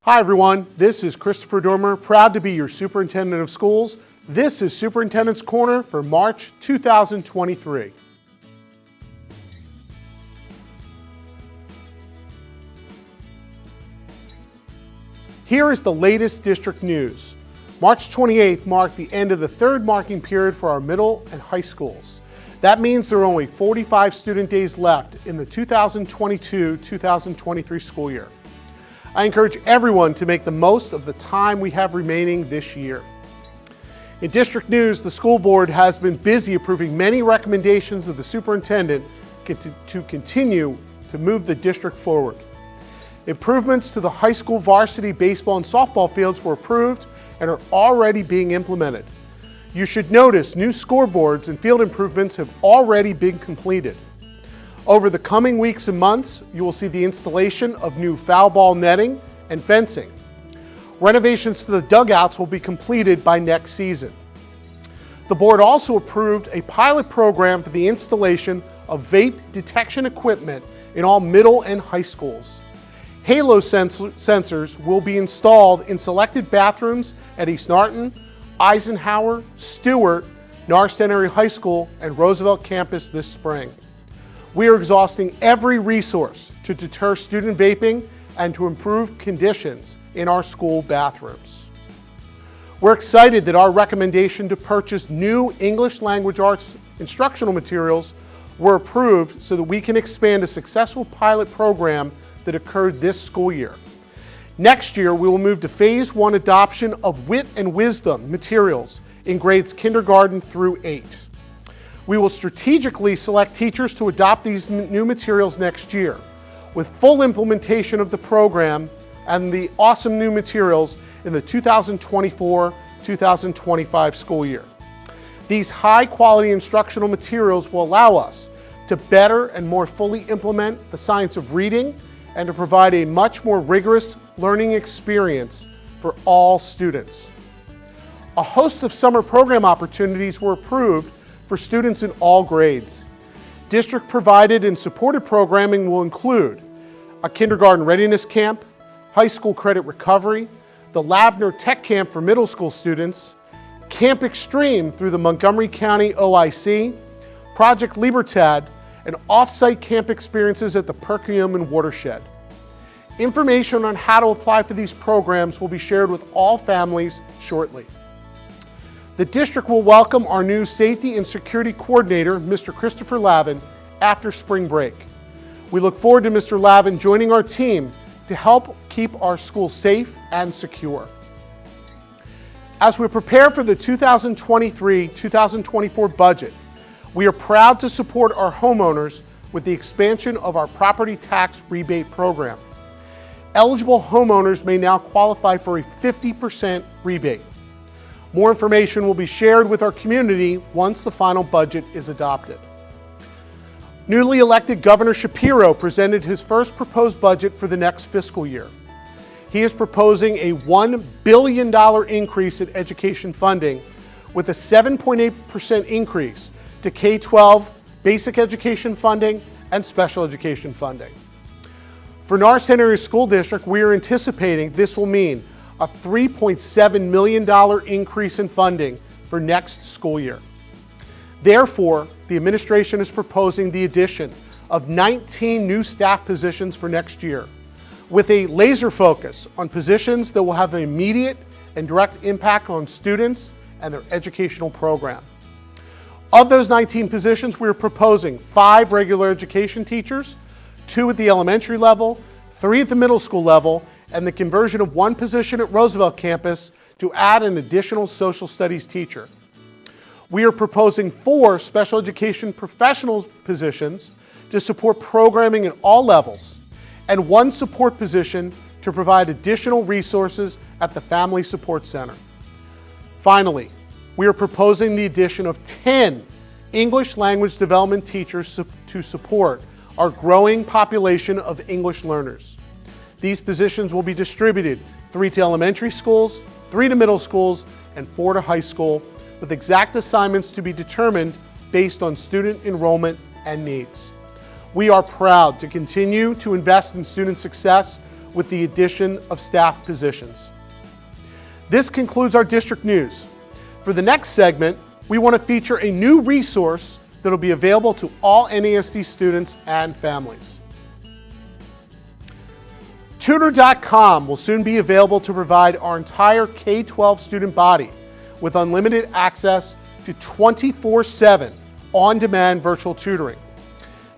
Hi everyone, this is Christopher Dormer, proud to be your Superintendent of Schools. This is Superintendent's Corner for March 2023. Here is the latest district news. March 28th marked the end of the third marking period for our middle and high schools. That means there are only 45 student days left in the 2022-2023 school year. I encourage everyone to make the most of the time we have remaining this year. In district news, the school board has been busy approving many recommendations of the superintendent to continue to move the district forward. Improvements to the high school varsity baseball and softball fields were approved and are already being implemented. You should notice new scoreboards and field improvements have already been completed. Over the coming weeks and months, you will see the installation of new foul ball netting and fencing. Renovations to the dugouts will be completed by next season. The board also approved a pilot program for the installation of vape detection equipment in all middle and high schools. Halo sensors will be installed in selected bathrooms at East Narton, Eisenhower, Stewart, Norristown Area High School, and Roosevelt campus this spring. We are exhausting every resource to deter student vaping and to improve conditions in our school bathrooms. We're excited that our recommendation to purchase new English language arts instructional materials were approved so that we can expand a successful pilot program that occurred this school year. Next year, we will move to phase 1 adoption of wit and wisdom materials in grades kindergarten through 8. We will strategically select teachers to adopt these new materials next year, with full implementation of the program and the awesome new materials in the 2024-2025 school year. These high-quality instructional materials will allow us to better and more fully implement the science of reading and to provide a much more rigorous learning experience for all students. A host of summer program opportunities were approved for students in all grades. District-provided and supported programming will include a kindergarten readiness camp, high school credit recovery, the Lavner Tech Camp for middle school students, Camp Extreme through the Montgomery County OIC, Project Libertad, and off-site camp experiences at the Perkiomen Watershed. Information on how to apply for these programs will be shared with all families shortly. The district will welcome our new Safety and Security Coordinator, Mr. Christopher Lavin, after spring break. We look forward to Mr. Lavin joining our team to help keep our schools safe and secure. As we prepare for the 2023-2024 budget, we are proud to support our homeowners with the expansion of our property tax rebate program. Eligible homeowners may now qualify for a 50% rebate. More information will be shared with our community once the final budget is adopted. Newly elected Governor Shapiro presented his first proposed budget for the next fiscal year. He is proposing a $1 billion increase in education funding with a 7.8% increase to K-12 basic education funding and special education funding. For Norristown Area School District, we are anticipating this will mean a $3.7 million increase in funding for next school year. Therefore, the administration is proposing the addition of 19 new staff positions for next year, with a laser focus on positions that will have an immediate and direct impact on students and their educational program. Of those 19 positions, we are proposing 5 regular education teachers, 2 at the elementary level, 3 at the middle school level, and the conversion of 1 position at Roosevelt campus to add an additional social studies teacher. We are proposing 4 special education professional positions to support programming at all levels, and 1 support position to provide additional resources at the Family Support Center. Finally, we are proposing the addition of 10 English language development teachers to support our growing population of English learners. These positions will be distributed 3 to elementary schools, 3 to middle schools, and 4 to high school, with exact assignments to be determined based on student enrollment and needs. We are proud to continue to invest in student success with the addition of staff positions. This concludes our district news. For the next segment, we want to feature a new resource that will be available to all NASD students and families. Tutor.com will soon be available to provide our entire K-12 student body with unlimited access to 24/7 on-demand virtual tutoring.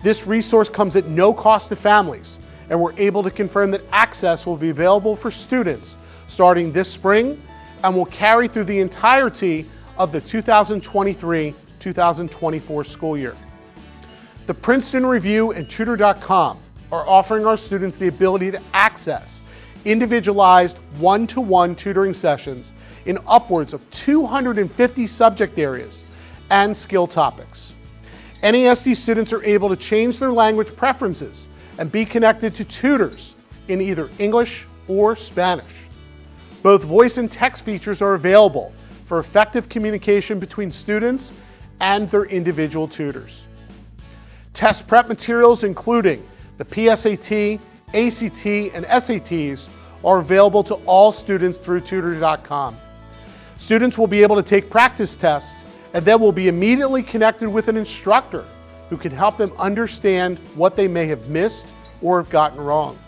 This resource comes at no cost to families, and we're able to confirm that access will be available for students starting this spring and will carry through the entirety of the 2023-2024 school year. The Princeton Review and Tutor.com are offering our students the ability to access individualized one-to-one tutoring sessions in upwards of 250 subject areas and skill topics. NASD students are able to change their language preferences and be connected to tutors in either English or Spanish. Both voice and text features are available for effective communication between students and their individual tutors. Test prep materials, including the PSAT, ACT, and SATs, are available to all students through Tutor.com. Students will be able to take practice tests and then will be immediately connected with an instructor who can help them understand what they may have missed or have gotten wrong.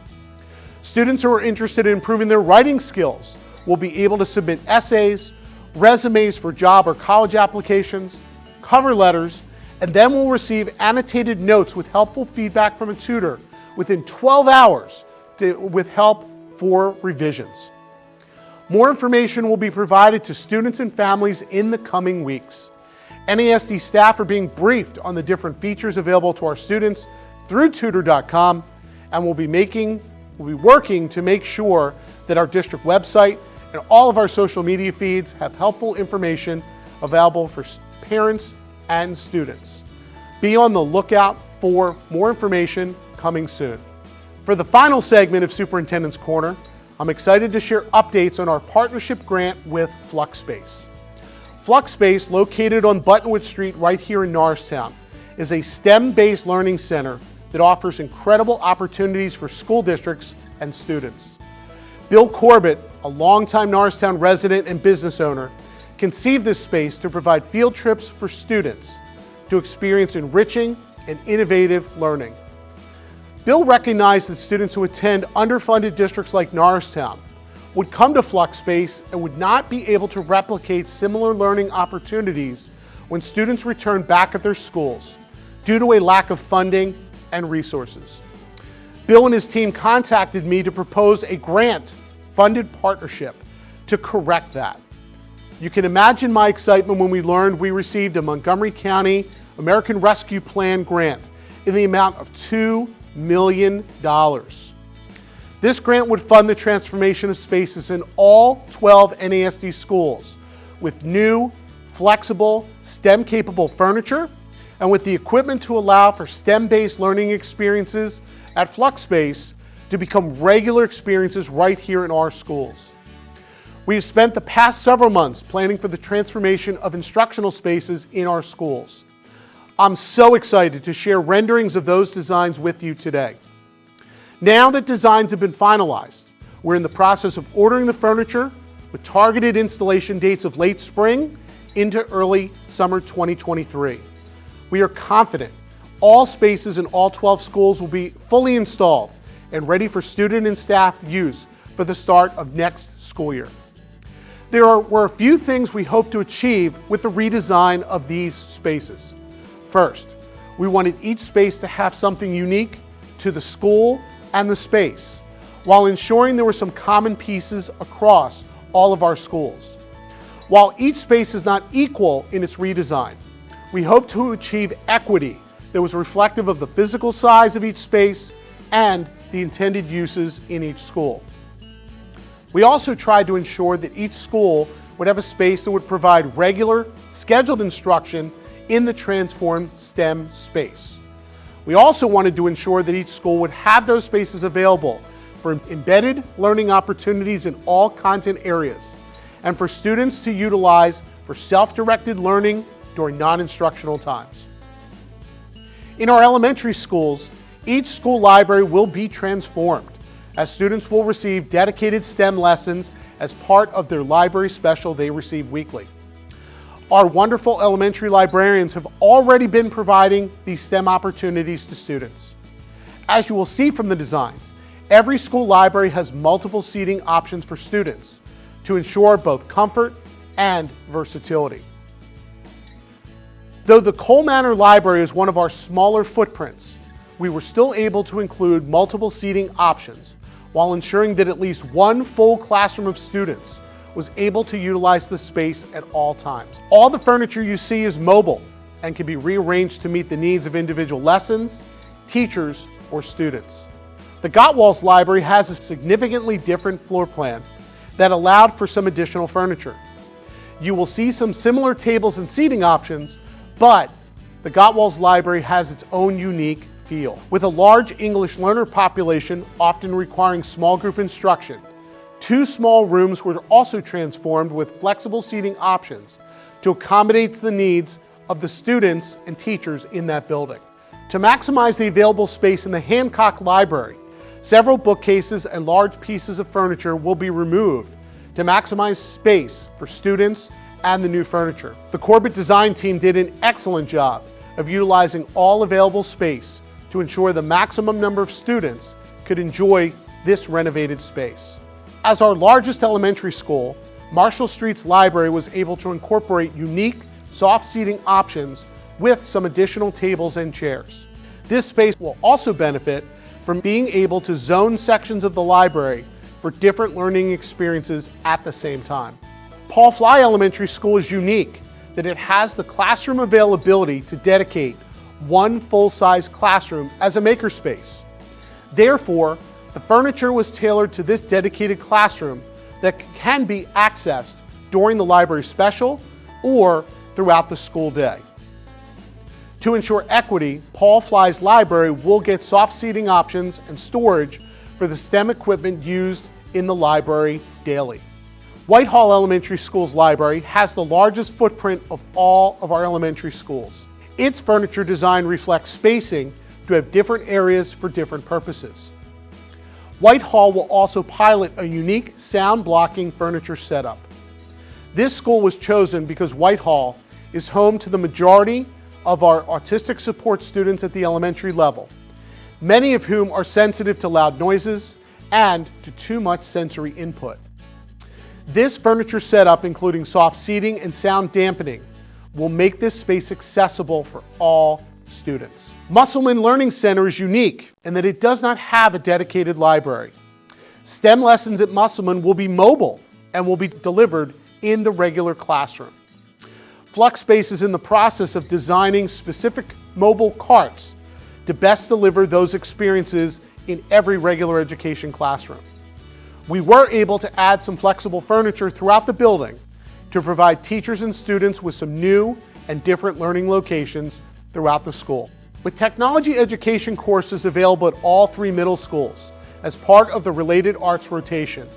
Students who are interested in improving their writing skills will be able to submit essays, resumes for job or college applications, cover letters, and then will receive annotated notes with helpful feedback from a tutor within 12 hours with help for revisions. More information will be provided to students and families in the coming weeks. NASD staff are being briefed on the different features available to our students through Tutor.com, and we'll be working to make sure that our district website and all of our social media feeds have helpful information available for parents and students. Be on the lookout for more information coming soon. For the final segment of Superintendent's Corner, I'm excited to share updates on our partnership grant with FluxSpace. FluxSpace, located on Buttonwood Street right here in Norristown, is a STEM-based learning center that offers incredible opportunities for school districts and students. Bill Corbett, a longtime Norristown resident and business owner, conceived this space to provide field trips for students to experience enriching and innovative learning. Bill recognized that students who attend underfunded districts like Norristown would come to FluxSpace and would not be able to replicate similar learning opportunities when students return back at their schools due to a lack of funding and resources. Bill and his team contacted me to propose a grant-funded partnership to correct that. You can imagine my excitement when we learned we received a Montgomery County American Rescue Plan grant in the amount of $2 million. This grant would fund the transformation of spaces in all 12 NASD schools with new, flexible, STEM-capable furniture and with the equipment to allow for STEM-based learning experiences at FluxSpace to become regular experiences right here in our schools. We've spent the past several months planning for the transformation of instructional spaces in our schools. I'm so excited to share renderings of those designs with you today. Now that designs have been finalized, we're in the process of ordering the furniture with targeted installation dates of late spring into early summer 2023. We are confident all spaces in all 12 schools will be fully installed and ready for student and staff use for the start of next school year. There were a few things we hope to achieve with the redesign of these spaces. First, we wanted each space to have something unique to the school and the space, while ensuring there were some common pieces across all of our schools. While each space is not equal in its redesign, we hope to achieve equity that was reflective of the physical size of each space and the intended uses in each school. We also tried to ensure that each school would have a space that would provide regular, scheduled instruction in the transformed STEM space. We also wanted to ensure that each school would have those spaces available for embedded learning opportunities in all content areas and for students to utilize for self-directed learning during non-instructional times. In our elementary schools, each school library will be transformed. as students will receive dedicated STEM lessons as part of their library special they receive weekly. Our wonderful elementary librarians have already been providing these STEM opportunities to students. As you will see from the designs, every school library has multiple seating options for students to ensure both comfort and versatility. Though the Cole Manor Library is one of our smaller footprints, we were still able to include multiple seating options while ensuring that at least one full classroom of students was able to utilize the space at all times. All the furniture you see is mobile and can be rearranged to meet the needs of individual lessons, teachers, or students. The Gottwal's Library has a significantly different floor plan that allowed for some additional furniture. You will see some similar tables and seating options, but the Gottwal's Library has its own unique feel. With a large English learner population often requiring small group instruction, 2 small rooms were also transformed with flexible seating options to accommodate the needs of the students and teachers in that building. To maximize the available space in the Hancock Library, several bookcases and large pieces of furniture will be removed to maximize space for students and the new furniture. The Corbett design team did an excellent job of utilizing all available space to ensure the maximum number of students could enjoy this renovated space. As our largest elementary school, Marshall Street's library was able to incorporate unique soft seating options with some additional tables and chairs. This space will also benefit from being able to zone sections of the library for different learning experiences at the same time. Paul Fly Elementary School is unique that it has the classroom availability to dedicate one full-size classroom as a makerspace. Therefore, the furniture was tailored to this dedicated classroom that can be accessed during the library special or throughout the school day. To ensure equity, Paul Fly's library will get soft seating options and storage for the STEM equipment used in the library daily. Whitehall Elementary School's library has the largest footprint of all of our elementary schools. Its furniture design reflects spacing to have different areas for different purposes. Whitehall will also pilot a unique sound blocking furniture setup. This school was chosen because Whitehall is home to the majority of our autistic support students at the elementary level, many of whom are sensitive to loud noises and to too much sensory input. This furniture setup, including soft seating and sound dampening, will make this space accessible for all students. Musselman Learning Center is unique in that it does not have a dedicated library. STEM lessons at Musselman will be mobile and will be delivered in the regular classroom. Fluxspace is in the process of designing specific mobile carts to best deliver those experiences in every regular education classroom. We were able to add some flexible furniture throughout the building to provide teachers and students with some new and different learning locations throughout the school. With technology education courses available at all 3 middle schools as part of the related arts rotation,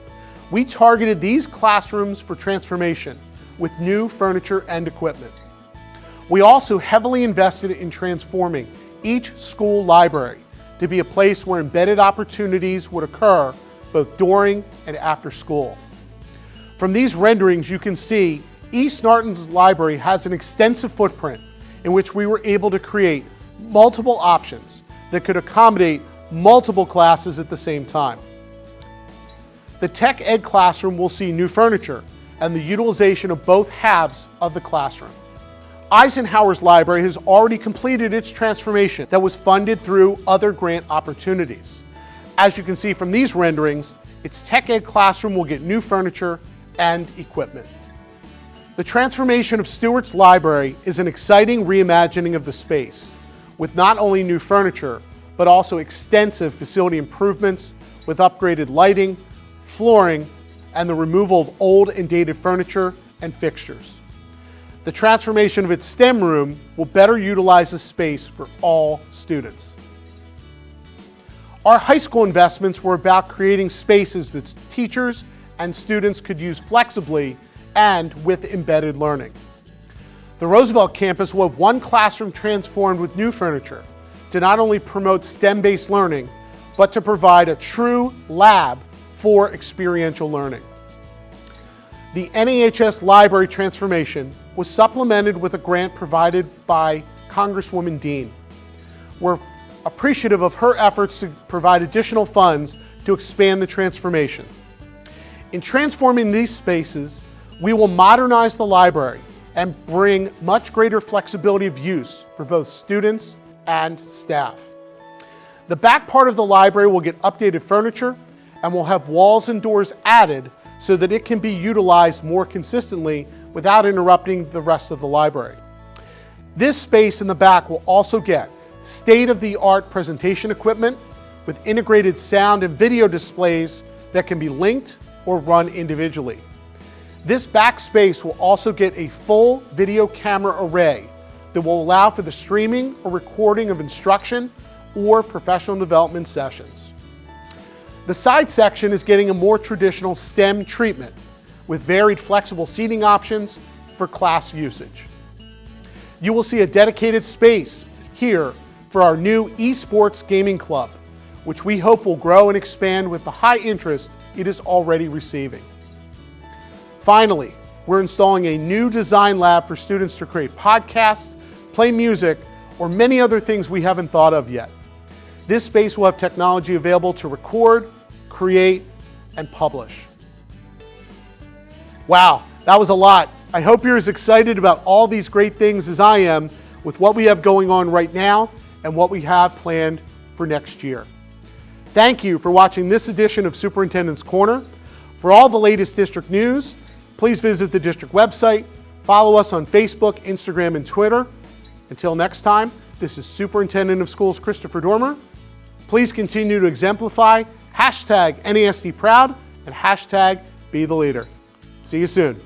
we targeted these classrooms for transformation with new furniture and equipment. We also heavily invested in transforming each school library to be a place where embedded opportunities would occur both during and after school. From these renderings, you can see East Norton's library has an extensive footprint in which we were able to create multiple options that could accommodate multiple classes at the same time. The Tech Ed classroom will see new furniture and the utilization of both halves of the classroom. Eisenhower's library has already completed its transformation that was funded through other grant opportunities. As you can see from these renderings, its Tech Ed classroom will get new furniture and equipment. The transformation of Stewart's library is an exciting reimagining of the space, with not only new furniture, but also extensive facility improvements with upgraded lighting, flooring, and the removal of old and dated furniture and fixtures. The transformation of its STEM room will better utilize the space for all students. Our high school investments were about creating spaces that teachers and students could use flexibly and with embedded learning. The Roosevelt campus will have one classroom transformed with new furniture to not only promote STEM-based learning, but to provide a true lab for experiential learning. The NAHS library transformation was supplemented with a grant provided by Congresswoman Dean. We're appreciative of her efforts to provide additional funds to expand the transformation. In transforming these spaces, we will modernize the library and bring much greater flexibility of use for both students and staff. The back part of the library will get updated furniture and will have walls and doors added so that it can be utilized more consistently without interrupting the rest of the library. This space in the back will also get state-of-the-art presentation equipment with integrated sound and video displays that can be linked or run individually. This back space will also get a full video camera array that will allow for the streaming or recording of instruction or professional development sessions. The side section is getting a more traditional STEM treatment with varied flexible seating options for class usage. You will see a dedicated space here for our new esports gaming club, which we hope will grow and expand with the high interest it is already receiving. Finally, we're installing a new design lab for students to create podcasts, play music, or many other things we haven't thought of yet. This space will have technology available to record, create, and publish. Wow, that was a lot. I hope you're as excited about all these great things as I am with what we have going on right now and what we have planned for next year. Thank you for watching this edition of Superintendent's Corner. For all the latest district news, please visit the district website, follow us on Facebook, Instagram, and Twitter. Until next time, this is Superintendent of Schools Christopher Dormer. Please continue to exemplify #NASD proud and #be the leader. See you soon.